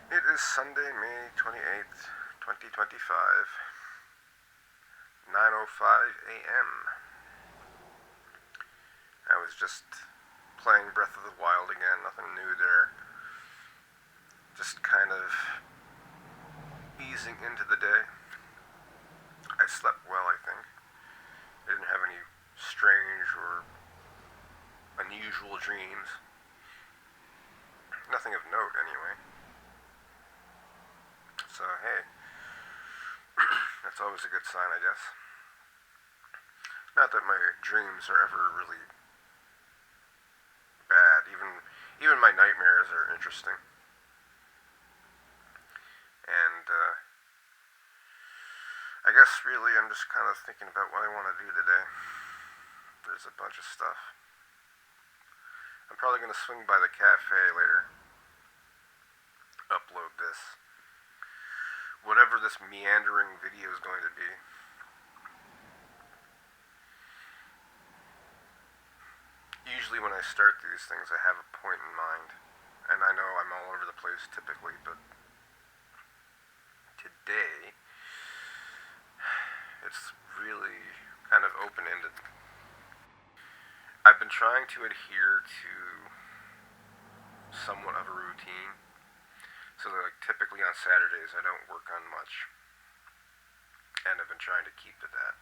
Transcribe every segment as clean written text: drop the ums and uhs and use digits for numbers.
It is Sunday, May 28th, 2025, 9:05 a.m. I was just playing Breath of the Wild again, nothing new there. Just kind of easing into the day. I slept well, I think. I didn't have any strange or unusual dreams. Nothing of note, anyway. So, hey, that's always a good sign, I guess. Not that my dreams are ever really bad. Even my nightmares are interesting. And I guess really I'm just kind of thinking about what I want to do today. There's a bunch of stuff. I'm probably going to swing by the cafe later. Upload this. Whatever this meandering video is going to be. Usually when I start these things I have a point in mind. And I know I'm all over the place typically, but today it's really kind of open-ended. I've been trying to adhere to somewhat of a routine. So that, like, typically on Saturdays I don't work on much. And I've been trying to keep to that.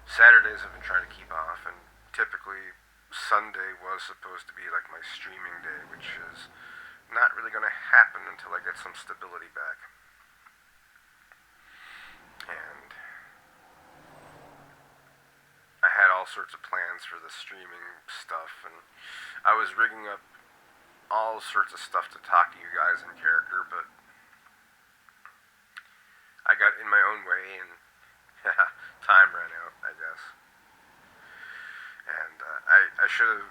Saturdays I've been trying to keep off, and typically Sunday was supposed to be like my streaming day, which is not really going to happen until I get some stability back. And I had all sorts of plans for the streaming stuff, and I was rigging up all sorts of stuff to talk to you guys in character, but I got in my own way, and time ran out, I guess. And I should have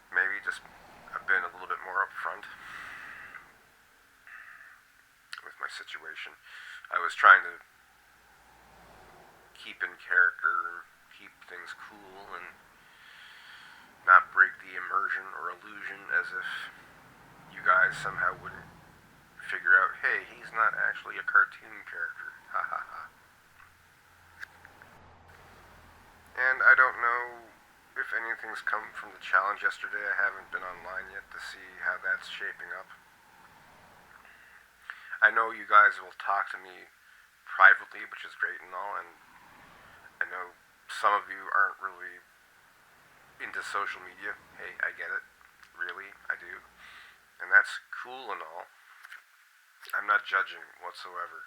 maybe just been a little bit more upfront with my situation. I was trying to keep in character, keep things cool, and not break the immersion or illusion as if you guys somehow wouldn't figure out, hey, he's not actually a cartoon character. Ha ha ha. And I don't know if anything's come from the challenge yesterday. I haven't been online yet to see how that's shaping up. I know you guys will talk to me privately, which is great and all, and I know some of you aren't really into social media. Hey, I get it. Really, I do. And that's cool and all. I'm not judging whatsoever.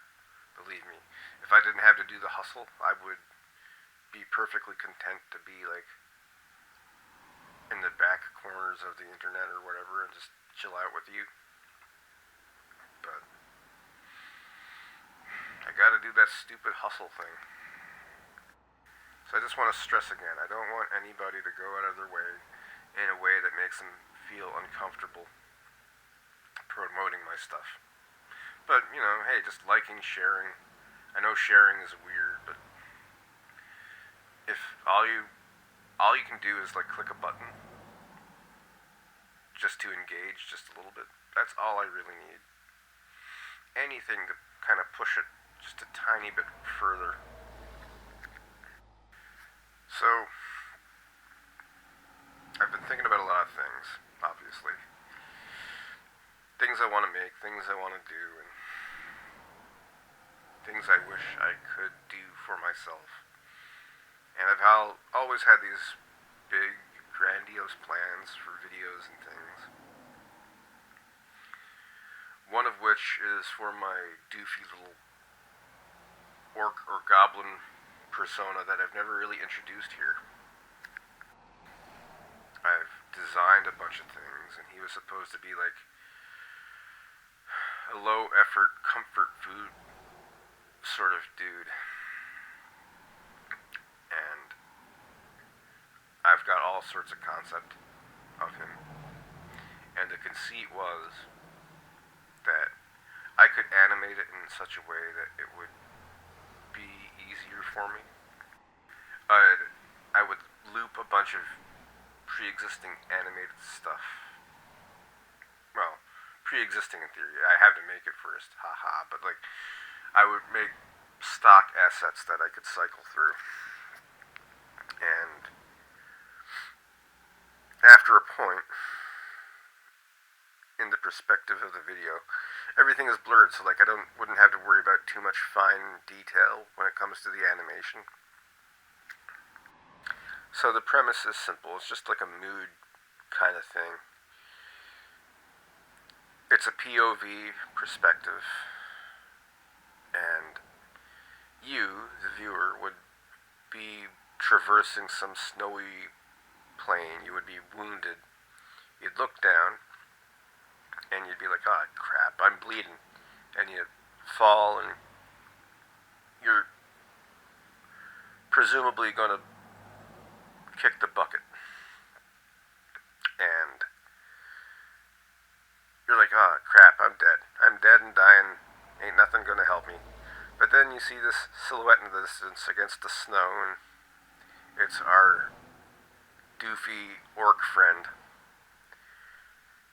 Believe me. If I didn't have to do the hustle, I would be perfectly content to be like in the back corners of the internet or whatever and just chill out with you. But I gotta do that stupid hustle thing. So I just want to stress again, I don't want anybody to go out of their way in a way that makes them feel uncomfortable promoting my stuff. But, you know, hey, just liking, sharing. I know sharing is weird, but if all you can do is like click a button just to engage just a little bit, that's all I really need. Anything to kind of push it just a tiny bit further. So, I've been thinking about a lot of things, obviously. Things I want to make, things I want to do, and things I wish I could do for myself. And I've always had these big, grandiose plans for videos and things. One of which is for my doofy little orc or goblin persona that I've never really introduced here. I've designed a bunch of things, and he was supposed to be like a low effort comfort food sort of dude. And I've got all sorts of concept of him. And the conceit was that I could animate it in such a way that it would be easier for me. I would loop a bunch of pre-existing animated stuff. Well, pre-existing in theory. I have to make it first, haha. But like, I would make stock assets that I could cycle through, and after a point in the perspective of the video, everything is blurred, so like I wouldn't have to worry about too much fine detail when it comes to the animation. So the premise is simple. It's just like a mood kind of thing. It's a POV perspective, and you, the viewer, would be traversing some snowy plain. You would be wounded. You'd look down, and you'd be like, oh crap, I'm bleeding. And you'd fall, and you're presumably going to kick the bucket. And you're like, oh crap, I'm dead. I'm dead and dying. Ain't nothing going to help me. But then you see this silhouette in the distance against the snow, and it's our doofy orc friend.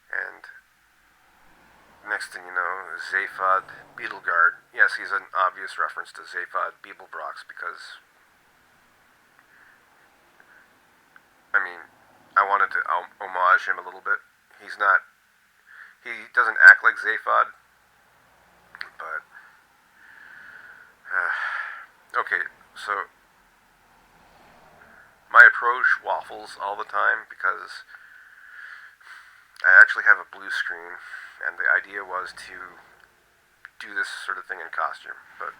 And next thing you know, Zaphod Beetleguard. Yes, he's an obvious reference to Zaphod Beetlebrox because, I mean, I wanted to homage him a little bit. He doesn't act like Zaphod, but okay, so my approach waffles all the time because I actually have a blue screen, and the idea was to do this sort of thing in costume, but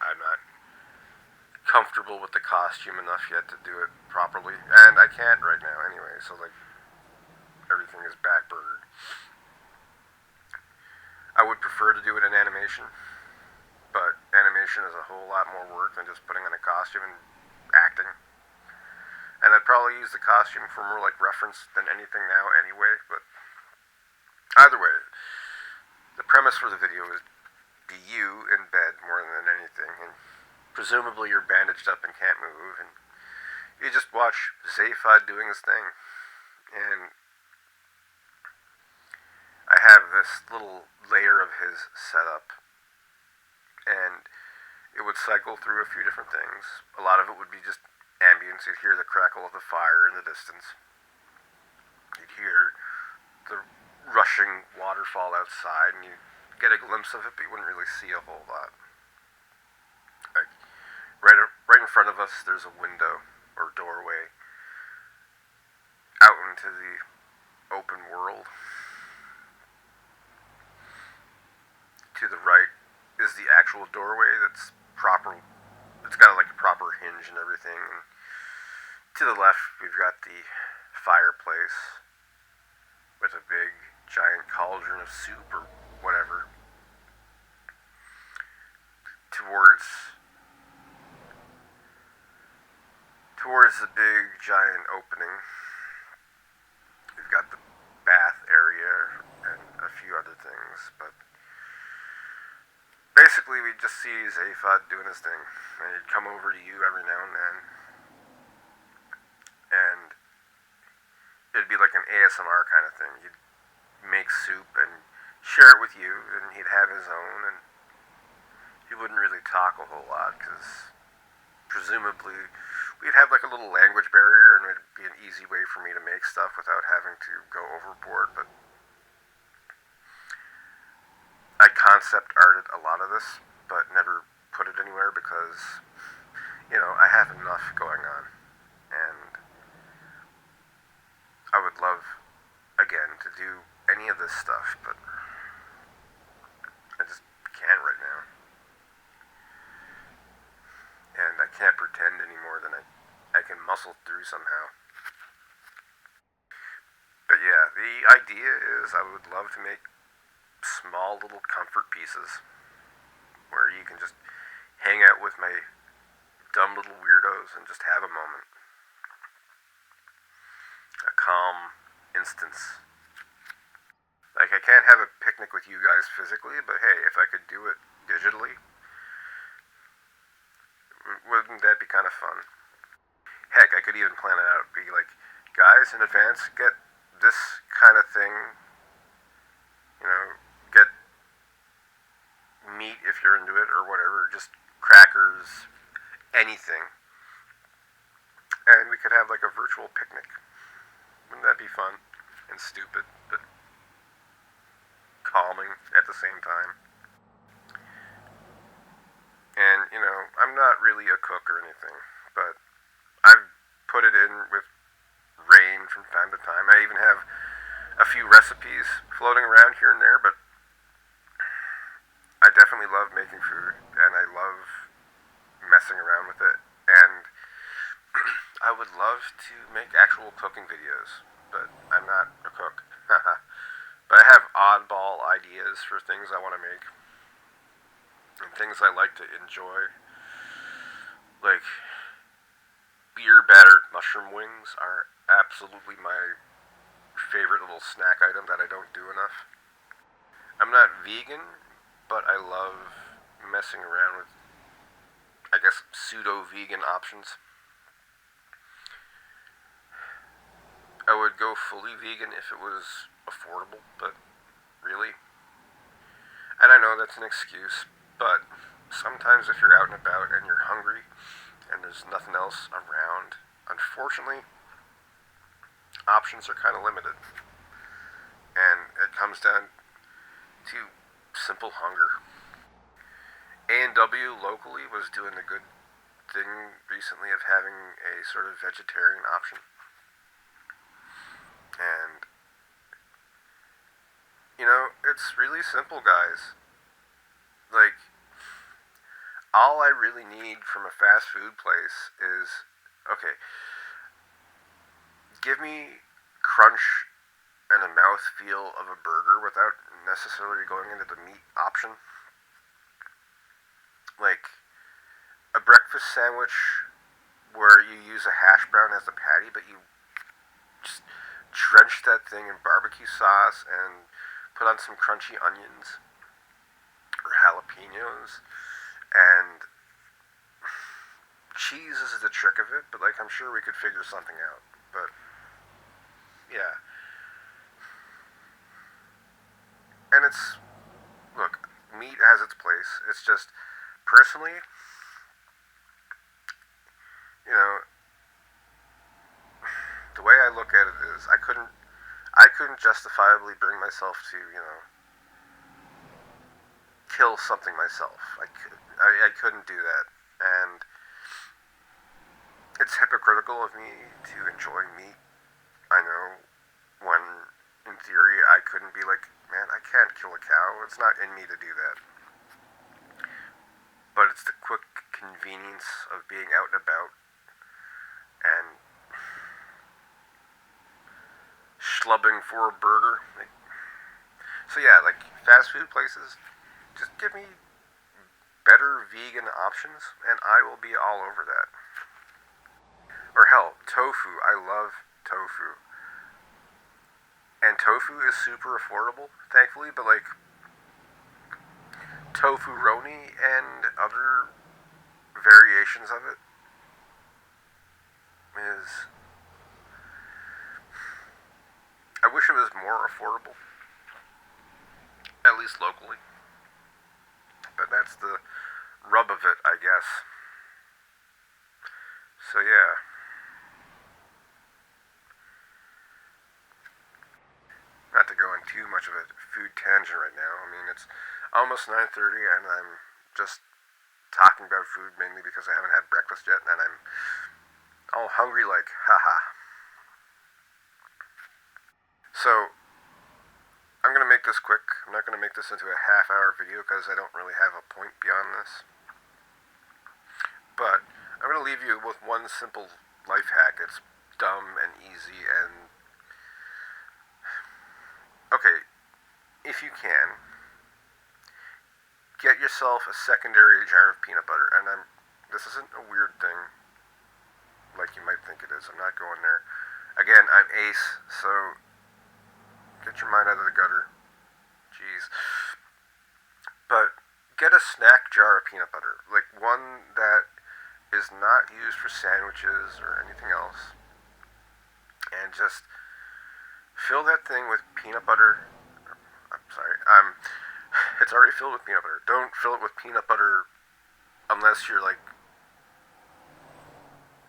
I'm not comfortable with the costume enough yet to do it properly, and I can't right now anyway, so like everything is backburnered. I would prefer to do it in animation, but animation is a whole lot more work than just putting on a costume and acting. And I'd probably use the costume for more like reference than anything now anyway, but either way, the premise for the video is be you in bed more than anything, and presumably you're bandaged up and can't move, and you just watch Zaphod doing his thing. And I have this little layer of his set up, and it would cycle through a few different things. A lot of it would be just ambience. You'd hear the crackle of the fire in the distance. You'd hear the rushing waterfall outside, and you'd get a glimpse of it, but you wouldn't really see a whole lot. Like, right in front of us, there's a window or doorway out into the open world. To the right is the actual doorway that's proper. It's got like a proper hinge and everything. And to the left, we've got the fireplace with a big giant cauldron of soup or whatever. Towards the big giant opening, we've got the bath area and a few other things, but basically we just see Zaphod doing his thing, and he'd come over to you every now and then, and it'd be like an ASMR kind of thing. He'd make soup and share it with you, and he'd have his own, and he wouldn't really talk a whole lot, because presumably we'd have like a little language barrier, and it'd be an easy way for me to make stuff without having to go overboard. But I concept arted a lot of this, but never put it anywhere because, I have enough going on, and I would love, again, to do any of this stuff, but I just can't right now. And I can't pretend any more than I can muscle through somehow. But yeah, the idea is I would love to make small little comfort pieces where you can just hang out with my dumb little weirdos and just have a moment. A calm instance. Like, I can't have a picnic with you guys physically, but hey, if I could do it digitally, wouldn't that be kind of fun? Heck, I could even plan it out. Be like, guys, in advance, get this kind of thing burgers, anything. And we could have like a virtual picnic. Wouldn't that be fun? And stupid, but calming at the same time. And, I'm not really a cook or anything, but I've put it in with Rain from time to time. I even have a few recipes floating around here and there, but I definitely love making food, and I love messing around with it. And I would love to make actual cooking videos, but I'm not a cook. But I have oddball ideas for things I want to make, and things I like to enjoy. Like, beer battered mushroom wings are absolutely my favorite little snack item that I don't do enough. I'm not vegan, but I love messing around with, I guess, pseudo vegan options. I would go fully vegan if it was affordable, but really? And I know that's an excuse, but sometimes if you're out and about and you're hungry and there's nothing else around, unfortunately, options are kind of limited. And it comes down to simple hunger. A&W locally was doing a good thing recently of having a sort of vegetarian option. And, it's really simple, guys. Like, all I really need from a fast food place is, okay, give me crunch and a mouthfeel of a burger without necessarily going into the meat option. Like, a breakfast sandwich where you use a hash brown as the patty, but you just drench that thing in barbecue sauce and put on some crunchy onions or jalapenos, and cheese is the trick of it, but like I'm sure we could figure something out. But yeah. And look, meat has its place. It's just personally, you know, the way I look at it is I couldn't justifiably bring myself to, kill something myself. I couldn't do that. And it's hypocritical of me to enjoy meat. I know when, in theory, I couldn't be like, man, I can't kill a cow. It's not in me to do that. But it's the quick convenience of being out and about and schlubbing for a burger. So yeah, like fast food places, just give me better vegan options and I will be all over that. Or hell, tofu. I love tofu. And tofu is super affordable, thankfully, but like tofu roni and other variations of it is, I wish it was more affordable, at least locally. But that's the rub of it, I guess. So yeah. Not to go on too much of a food tangent right now. I mean, it's almost 9:30 and I'm just talking about food mainly because I haven't had breakfast yet and I'm all hungry like, haha. So, I'm going to make this quick. I'm not going to make this into a half-hour video because I don't really have a point beyond this. But I'm going to leave you with one simple life hack. It's dumb and easy and... Okay, if you can, get yourself a secondary jar of peanut butter. And this isn't a weird thing like you might think it is. I'm not going there. Again, I'm Ace, so get your mind out of the gutter. Jeez. But get a snack jar of peanut butter. Like one that is not used for sandwiches or anything else. And just fill that thing with peanut butter. I'm sorry. It's already filled with peanut butter. Don't fill it with peanut butter unless you're like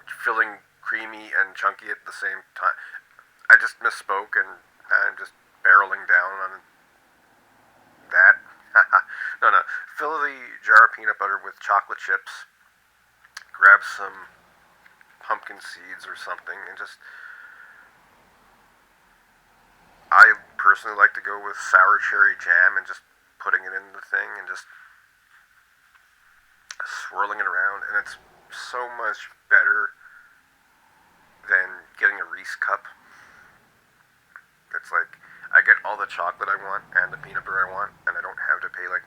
filling creamy and chunky at the same time. I just misspoke and I'm just barreling down on that. No, no. Fill the jar of peanut butter with chocolate chips. Grab some pumpkin seeds or something, and just. I personally like to go with sour cherry jam and just putting it in the thing and just swirling it around, and it's so much better than getting a Reese cup. It's like I get all the chocolate I want and the peanut butter I want, and I don't have to pay like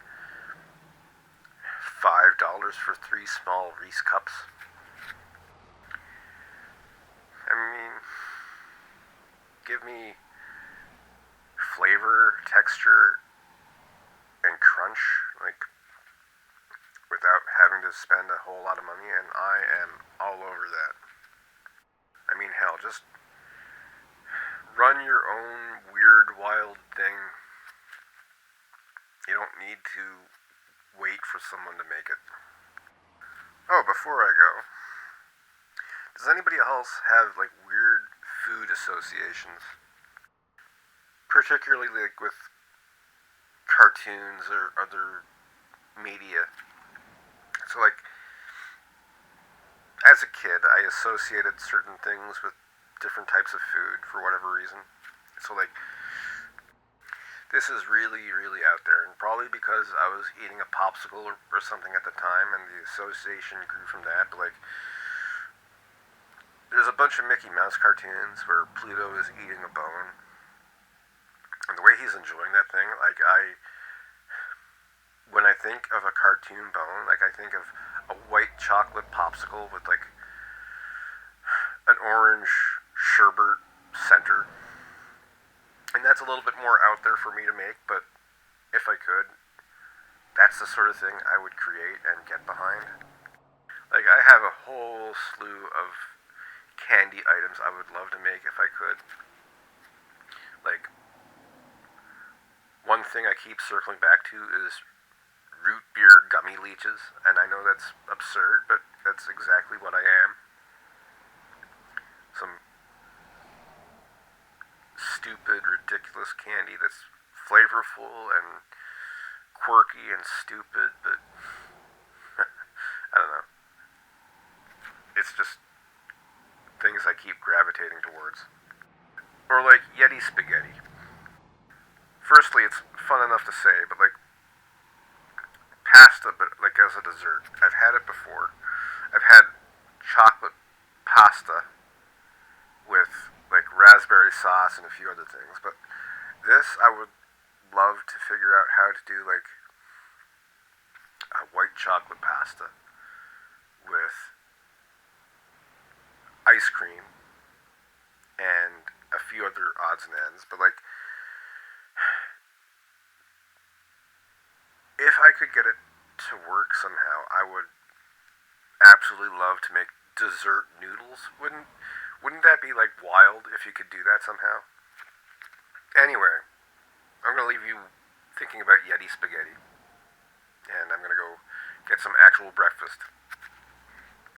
$5 for 3 small Reese cups. I mean, give me flavor, texture, and crunch, like without having to spend a whole lot of money, and I am all over that. I mean, hell, just run your own weird, wild thing. You don't need to wait for someone to make it. Oh, before I go, does anybody else have like weird food associations? Particularly like with cartoons or other media. So like as a kid, I associated certain things with different types of food for whatever reason. So like this is really, really out there, and probably because I was eating a popsicle or something at the time, and the association grew from that. But like, there's a bunch of Mickey Mouse cartoons where Pluto is eating a bone, and the way he's enjoying that thing, like when I think of a cartoon bone, like I think of a white chocolate popsicle with like an orange sherbet center. And that's a little bit more out there for me to make, but if I could, that's the sort of thing I would create and get behind. Like, I have a whole slew of candy items I would love to make if I could. Like, one thing I keep circling back to is root beer gummy leeches, and I know that's absurd, but that's exactly what I am. Some stupid, ridiculous candy that's flavorful and quirky and stupid, but I don't know. It's just things I keep gravitating towards. Or like Yeti spaghetti. Firstly, it's fun enough to say, but like pasta, but like as a dessert. I've had it before. I've had chocolate pasta with like raspberry sauce and a few other things, but this I would love to figure out how to do like a white chocolate pasta with ice cream and a few other odds and ends. But like, if I could get it to work somehow, I would absolutely love to make dessert noodles. Wouldn't that be like wild if you could do that somehow? Anyway, I'm gonna leave you thinking about Yeti spaghetti, and I'm gonna go get some actual breakfast.